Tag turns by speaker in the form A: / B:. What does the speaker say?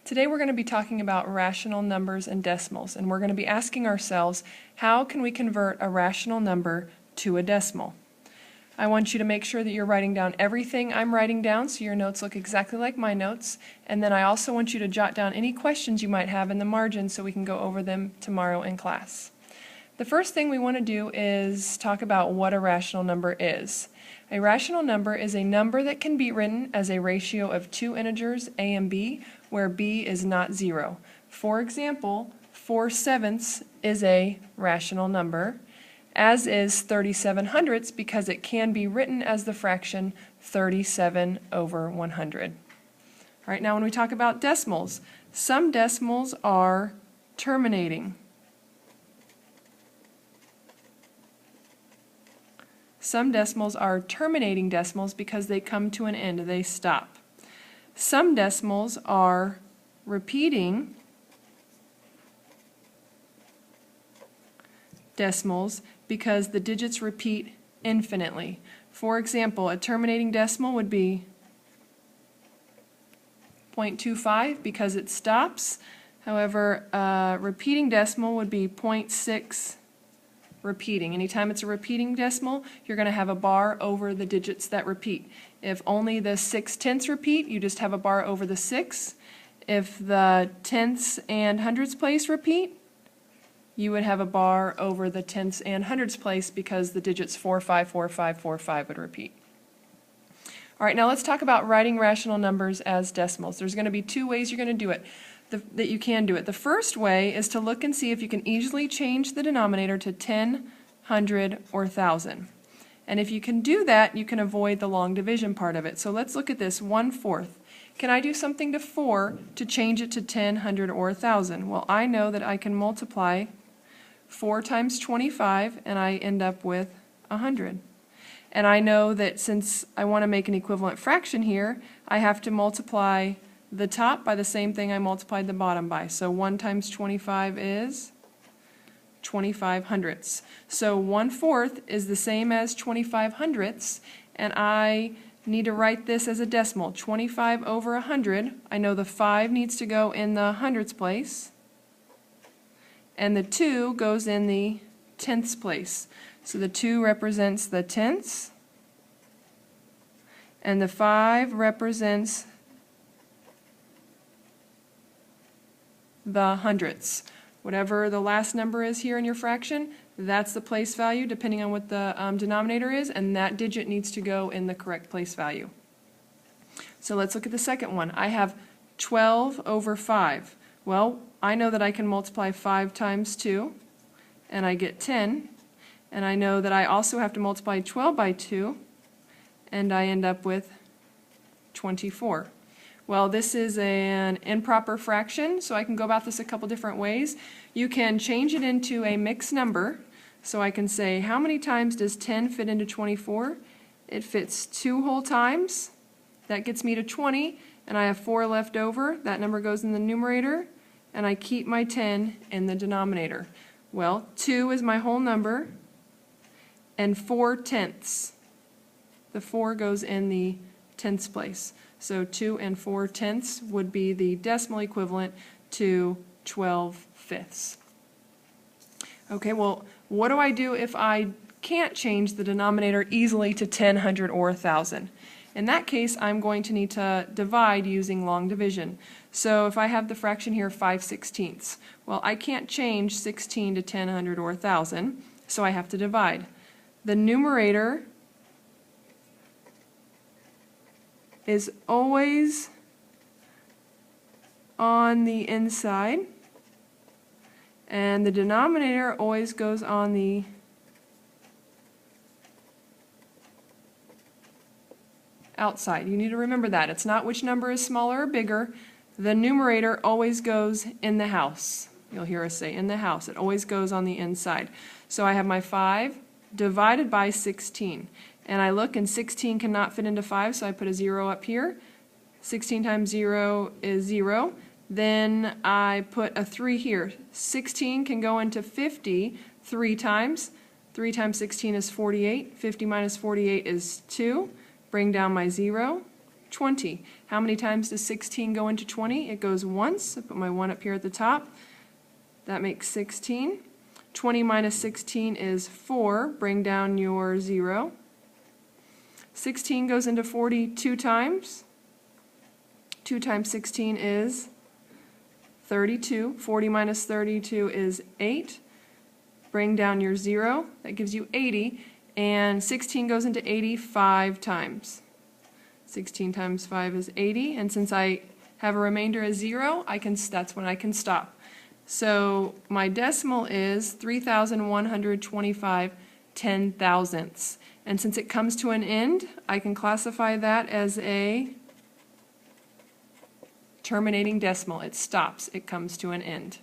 A: Today we're going to be talking about rational numbers and decimals, and we're going to be asking ourselves, how can we convert a rational number to a decimal? I want you to make sure that you're writing down everything I'm writing down so your notes look exactly like my notes, and then I also want you to jot down any questions you might have in the margin so we can go over them tomorrow in class. The first thing we want to do is talk about what a rational number is. A rational number is a number that can be written as a ratio of two integers, a and b, where b is not 0. For example, 4/7 is a rational number, as is 37/100 because it can be written as the fraction 37/100. All right, now when we talk about decimals, some decimals are terminating. Some decimals are terminating decimals because they come to an end, they stop. Some decimals are repeating decimals because the digits repeat infinitely. For example, a terminating decimal would be 0.25 because it stops. However, a repeating decimal would be 0.6 repeating. Anytime it's a repeating decimal, you're going to have a bar over the digits that repeat. If only the 6/10ths repeat, you just have a bar over the 6. If the tenths and hundredths place repeat, you would have a bar over the tenths and hundredths place because the digits 4, 5, 4, 5, 4, 5 would repeat. All right, now let's talk about writing rational numbers as decimals. There's going to be two ways you're going to do it. That you can do it. The first way is to look and see if you can easily change the denominator to 10, 100, or 1,000. And if you can do that, you can avoid the long division part of it. So let's look at this, 1/4. Can I do something to 4 to change it to 10, 100, or 1,000? Well, I know that I can multiply 4 times 25 and I end up with 100. And I know that since I want to make an equivalent fraction here, I have to multiply the top by the same thing I multiplied the bottom by. So 1 times 25 is 25 hundredths. So 1/4 is the same as 25 hundredths, and I need to write this as a decimal. 25 over 100, I know the 5 needs to go in the hundredths place, and the 2 goes in the tenths place. So the 2 represents the tenths, and the 5 represents the hundredths. Whatever the last number is here in your fraction, that's the place value depending on what the denominator is, and that digit needs to go in the correct place value. So let's look at the second one. I have 12 over 5. Well, I know that I can multiply 5 times 2 and I get 10, and I know that I also have to multiply 12 by 2 and I end up with 24. Well, this is an improper fraction, so I can go about this a couple different ways. You can change it into a mixed number, so I can say, how many times does 10 fit into 24? It fits 2 whole times. That gets me to 20, and I have 4 left over. That number goes in the numerator, and I keep my 10 in the denominator. Well, 2 is my whole number, and 4/10. The 4 goes in the tenths place. So 2 and 4/10 would be the decimal equivalent to 12/5. Okay, well, what do I do if I can't change the denominator easily to 10, 100, or 1,000? In that case, I'm going to need to divide using long division. So if I have the fraction here 5/16, well, I can't change 16 to 10, 100, or 1,000, so I have to divide. The numerator is always on the inside, and the denominator always goes on the outside. You need to remember that. It's not which number is smaller or bigger. The numerator always goes in the house. You'll hear us say in the house. It always goes on the inside. So I have my 5 divided by 16. And I look, and 16 cannot fit into 5, so I put a 0 up here. 16 times 0 is 0. Then I put a 3 here. 16 can go into 50 3 times. 3 times 16 is 48. 50 minus 48 is 2. Bring down my 0. 20. How many times does 16 go into 20? It goes once. I put my 1 up here at the top. That makes 16. 20 minus 16 is 4. Bring down your 0. 16 goes into 40 2 times. 2 times 16 is 32. 40 minus 32 is 8. Bring down your 0. That gives you 80. And 16 goes into 80 5 times. 16 times 5 is 80. And since I have a remainder as 0, that's when I can stop. So my decimal is 3,125 10,000ths. And since it comes to an end, I can classify that as a terminating decimal. It stops. It comes to an end.